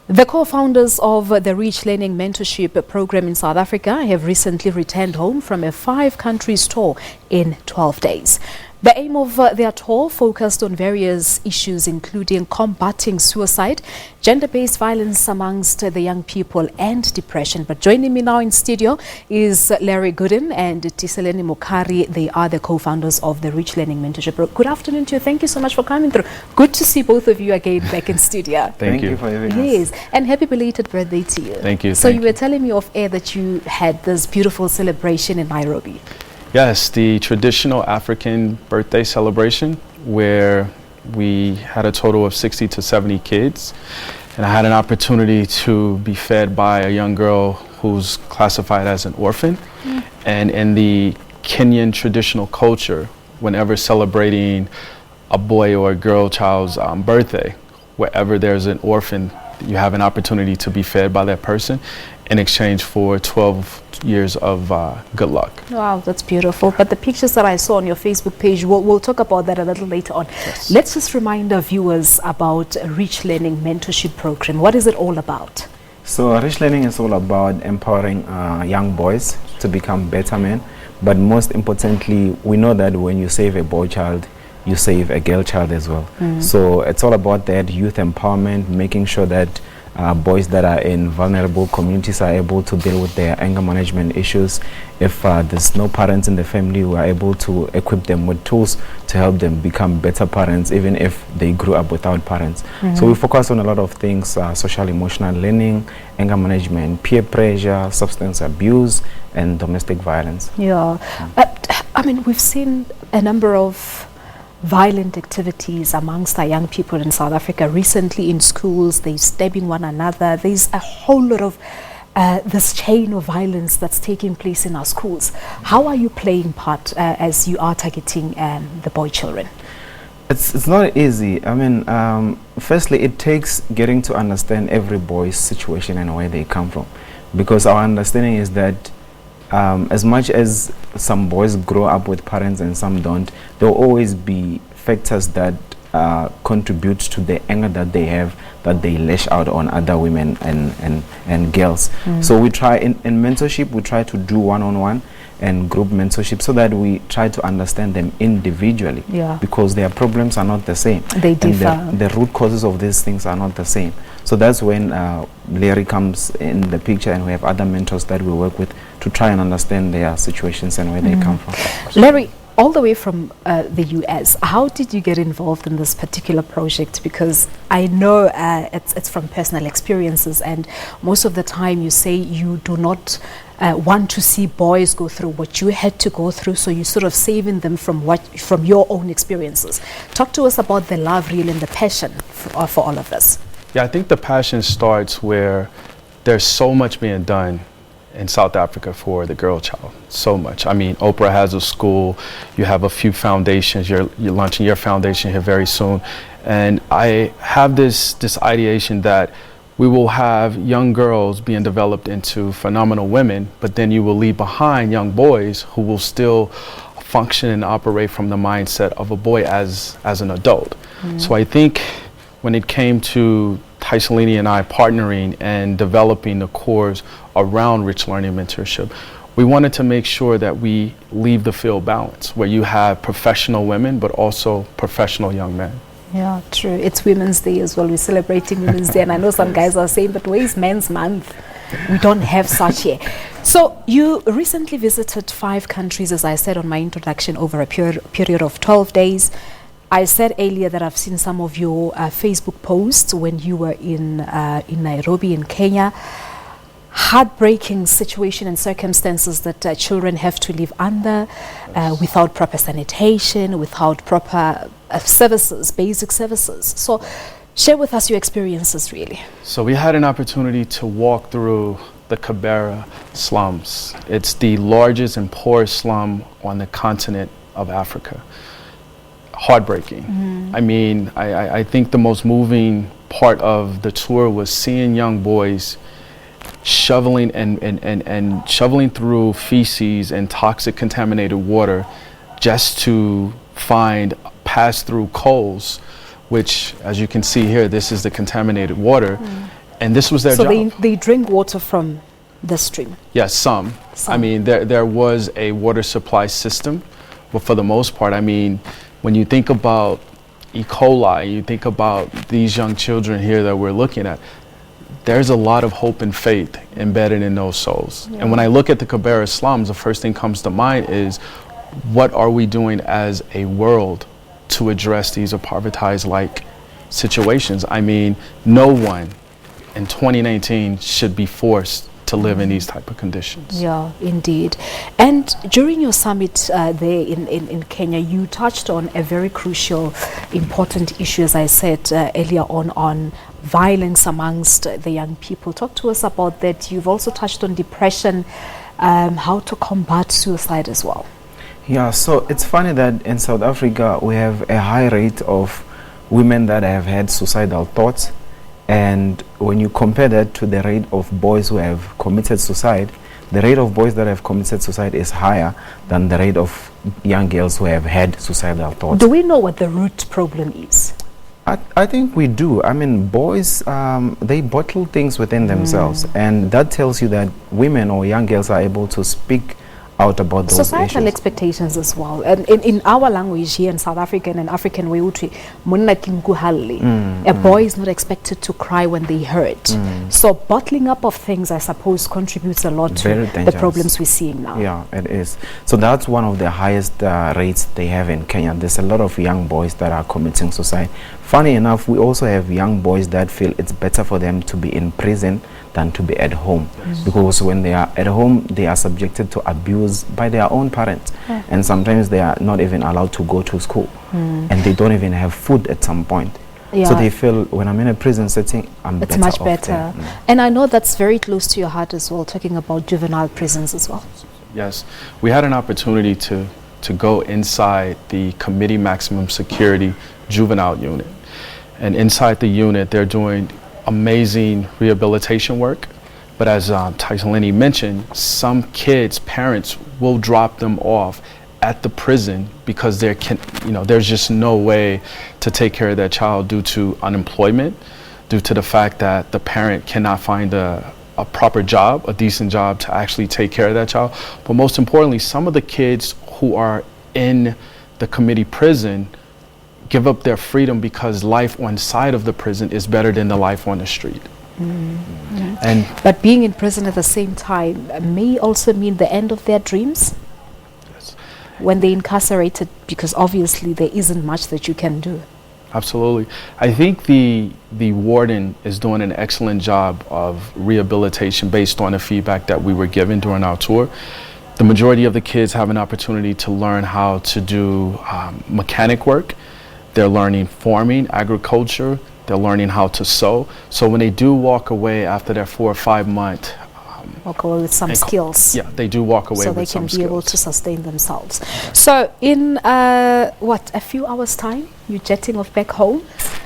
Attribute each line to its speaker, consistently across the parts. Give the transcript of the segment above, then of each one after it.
Speaker 1: The co-founders of the Rich Learning Mentorship program in South Africa have recently returned home from a 5-country tour in 12 days. The aim of their tour focused on various issues including combating suicide, gender-based violence amongst the young people and depression. But joining me now in studio is Larry Goodin and Tiyiselani Mukhari. They are the co-founders of the Rich Learning Mentorship program. Good afternoon to you. Thank you so much for coming through. Good to see both of you again back in studio.
Speaker 2: Thank you for having us.
Speaker 1: Yes, and happy belated birthday to you.
Speaker 2: Thank you.
Speaker 1: So you were telling me off air that you had this beautiful celebration in Nairobi.
Speaker 2: Yes, the traditional African birthday celebration where we had a total of 60 to 70 kids. And I had an opportunity to be fed by a young girl who's classified as an orphan. And in the Kenyan traditional culture, whenever celebrating a boy or a girl child's birthday, wherever there's an orphan, you have an opportunity to be fed by that person in exchange for 12 years of good luck.
Speaker 1: Wow, that's beautiful. But the pictures that I saw on your Facebook page, we'll talk about that a little later on.
Speaker 2: Yes.
Speaker 1: Let's just remind our viewers about Rich Learning Mentorship program. What is it all about?
Speaker 3: So Rich Learning is all about empowering young boys to become better men. But most importantly, we know that when you save a boy child, you save a girl child as well. So it's all about that youth empowerment, making sure that boys that are in vulnerable communities are able to deal with their anger management issues. If there's no parents in the family, we are able to equip them with tools to help them become better parents, even if they grew up without parents. So we focus on a lot of things, social emotional learning, anger management, peer pressure, substance abuse, and domestic violence.
Speaker 1: Yeah, but I mean, we've seen a number of violent activities amongst our young people in South Africa. Recently in schools, they're stabbing one another. There's a whole lot of this chain of violence that's taking place in our schools. How are you playing part as you are targeting the boy children?
Speaker 3: It's not easy. I mean, firstly, it takes getting to understand every boy's situation and where they come from. Because our understanding is that as much as some boys grow up with parents and some don't, there will always be factors that contribute to the anger that they have, that they lash out on other women and girls. So we try, in mentorship, we try to do one-on-one and group mentorship so that we try to understand them individually, because their problems are not the same.
Speaker 1: They differ.
Speaker 3: And the root causes of these things are not the same. So that's when Larry comes in the picture, and we have other mentors that we work with to try and understand their situations and where they come from.
Speaker 1: Larry, all the way from the US, how did you get involved in this particular project? Because I know it's from personal experiences, and most of the time you say you do not want to see boys go through what you had to go through, so you're sort of saving them from your own experiences. Talk to us about the love really and the passion for all of this.
Speaker 2: Yeah, I think the passion starts where there's so much being done in South Africa for the girl child. So much. I mean, Oprah has a school, you have a few foundations, you're launching your foundation here very soon. And I have this ideation that we will have young girls being developed into phenomenal women, but then you will leave behind young boys who will still function and operate from the mindset of a boy as an adult. So I think when it came to Tiyiselani and I partnering and developing the cores around Rich Learning Mentorship, we wanted to make sure that we leave the field balanced, where you have professional women, but also professional young men.
Speaker 1: Yeah, true. It's Women's Day as well. We're celebrating Women's Day, and I know some guys are saying, but where's Men's Month? We don't have such here. So you recently visited 5 countries, as I said on my introduction, over a period of 12 days. I said earlier that I've seen some of your Facebook posts when you were in Nairobi in Kenya. Heartbreaking situation and circumstances that children have to live under without proper sanitation, without proper services, basic services. So share with us your experiences really.
Speaker 2: So we had an opportunity to walk through the Kibera slums. It's the largest and poorest slum on the continent of Africa. Heartbreaking. I mean, I think the most moving part of the tour was seeing young boys shoveling and shoveling through feces and toxic contaminated water just to find pass-through coals, which, as you can see here, this is the contaminated water. And this was their
Speaker 1: so
Speaker 2: job.
Speaker 1: they drink water from the stream?
Speaker 2: Yes, some. I mean, there was a water supply system, but for the most part, I mean, when you think about E. coli, you think about these young children here that we're looking at, there's a lot of hope and faith embedded in those souls. And when I look at the Kibera slums, the first thing comes to mind is, what are we doing as a world to address these apartheid-like situations? I mean, no one in 2019 should be forced to live in these type of conditions.
Speaker 1: Yeah, indeed. And during your summit there in Kenya, you touched on a very crucial, important issue, as I said earlier on violence amongst the young people. Talk to us about that. You've also touched on depression, how to combat suicide as well.
Speaker 3: Yeah, so it's funny that in South Africa we have a high rate of women that have had suicidal thoughts, and when you compare that to the rate of boys who have committed suicide, the rate of boys that have committed suicide is higher than the rate of young girls who have had suicidal thoughts.
Speaker 1: Do we know what the root problem is?
Speaker 3: I think we do. I mean, boys, they bottle things within themselves, and that tells you that women or young girls are able to speak out about those
Speaker 1: societal
Speaker 3: issues.
Speaker 1: Expectations as well. And in our language here in South African and African way, a boy is not expected to cry when they hurt. So bottling up of things, I suppose, contributes a lot to the problems we're seeing now.
Speaker 3: Yeah, it is. So that's one of the highest rates they have in Kenya. There's a lot of young boys that are committing suicide. Funny enough, we also have young boys that feel it's better for them to be in prison than to be at home, because when they are at home, they are subjected to abuse by their own parents, and sometimes they are not even allowed to go to school, and they don't even have food at some point. So they feel, when I'm in a prison setting,
Speaker 1: it's much better. And I know that's very close to your heart as well, talking about juvenile prisons as well.
Speaker 2: Yes, we had an opportunity to go inside the Committee Maximum Security Juvenile Unit, and inside the unit, they're doing amazing rehabilitation work. But as Tiyiselani mentioned, some kids' parents will drop them off at the prison because there's just no way to take care of their child due to unemployment, due to the fact that the parent cannot find a proper job, a decent job to actually take care of that child. But most importantly, some of the kids who are in the committee prison give up their freedom because life on side of the prison is better than the life on the street.
Speaker 1: But being in prison at the same time may also mean the end of their dreams.
Speaker 2: Yes.
Speaker 1: When they're incarcerated, because obviously there isn't much that you can do.
Speaker 2: Absolutely. I think the warden is doing an excellent job of rehabilitation based on the feedback that we were given during our tour. The majority of the kids have an opportunity to learn how to do mechanic work. They're learning farming, agriculture. They're learning how to sew. So when they do walk away after their 4 or 5 month,
Speaker 1: walk away with some skills.
Speaker 2: Yeah, they do walk away with some skills.
Speaker 1: So they can be able to sustain themselves. So in a few hours' time, you're jetting off back home?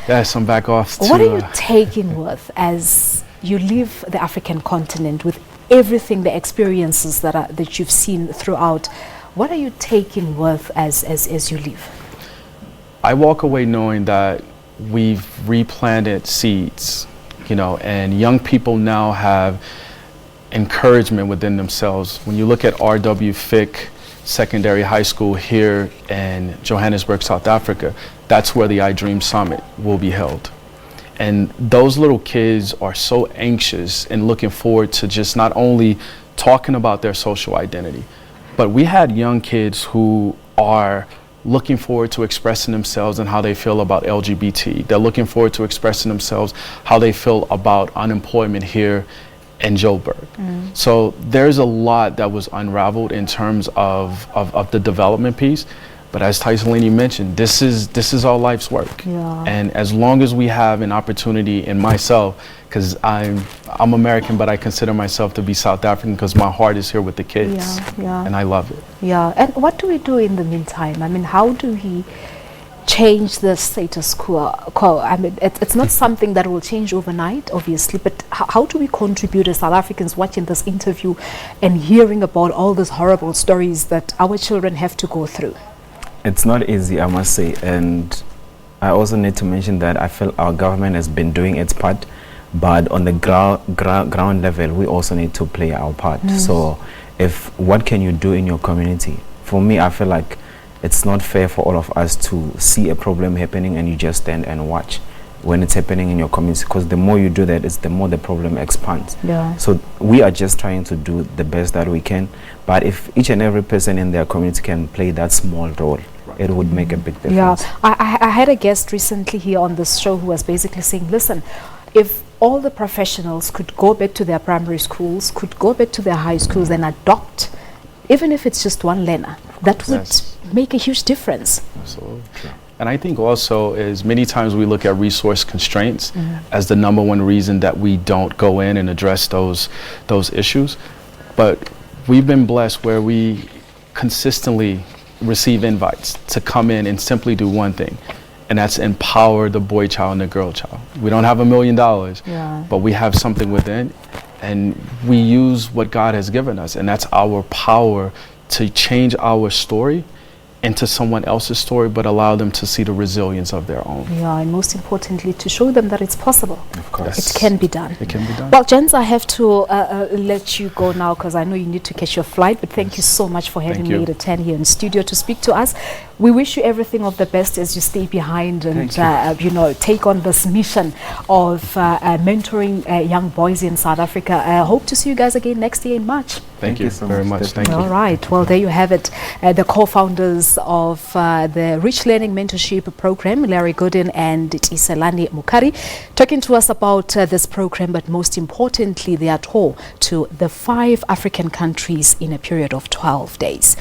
Speaker 2: Yes, I'm back off.
Speaker 1: What are you taking with as you leave the African continent with everything, the experiences that you've seen throughout? What are you taking with as you leave?
Speaker 2: I walk away knowing that we've replanted seeds, and young people now have encouragement within themselves. When you look at R.W. Fick Secondary High School here in Johannesburg, South Africa, that's where the I Dream Summit will be held. And those little kids are so anxious and looking forward to just not only talking about their social identity, but we had young kids who are looking forward to expressing themselves and how they feel about LGBT. They're looking forward to expressing themselves, how they feel about unemployment here in Joburg. So there's a lot that was unraveled in terms of the development piece. But as Tiyiselani mentioned, this is all life's work.
Speaker 1: Yeah.
Speaker 2: And as long as we have an opportunity in myself, because I'm American, but I consider myself to be South African because my heart is here with the kids. And I love it.
Speaker 1: Yeah. And what do we do in the meantime? I mean, how do we change the status quo? I mean, it's not something that will change overnight, obviously, but how do we contribute as South Africans watching this interview and hearing about all these horrible stories that our children have to go through?
Speaker 3: It's not easy, I must say, and I also need to mention that I feel our government has been doing its part. but on the ground level, we also need to play our part. So what can you do in your community? For me, I feel like it's not fair for all of us to see a problem happening and you just stand and watch when it's happening in your community, because the more you do that, it's the more the problem expands. So we are just trying to do the best that we can, but if each and every person in their community can play that small role, it would make a big difference.
Speaker 1: I had a guest recently here on this show who was basically saying, listen, if all the professionals could go back to their primary schools, could go back to their high schools and adopt, even if it's just one learner, that would make a huge difference.
Speaker 2: Absolutely. And I think also is many times we look at resource constraints as the number one reason that we don't go in and address those issues. But we've been blessed where we consistently receive invites to come in and simply do one thing, and that's empower the boy child and the girl child. We don't have $1 million, but we have something within, and we use what God has given us, and that's our power to change our story into someone else's story, but allow them to see the resilience of their own.
Speaker 1: And most importantly, to show them that it's possible.
Speaker 3: Of course.
Speaker 1: It can be done.
Speaker 2: It can be done.
Speaker 1: Well, gents, I have to let you go now because I know you need to catch your flight, but thank you so much for having me at 10 here in studio to speak to us. We wish you everything of the best as you stay behind and take on this mission of mentoring young boys in South Africa. I hope to see you guys again next year in March.
Speaker 2: Thank you so very much. Thank you.
Speaker 1: All right. Well, there you have it. The co-founders of the Rich Learning Mentorship program, Larry Goodin and Tiyiselani Mukhari, talking to us about this program, but most importantly, their tour to the 5 African countries in a period of 12 days.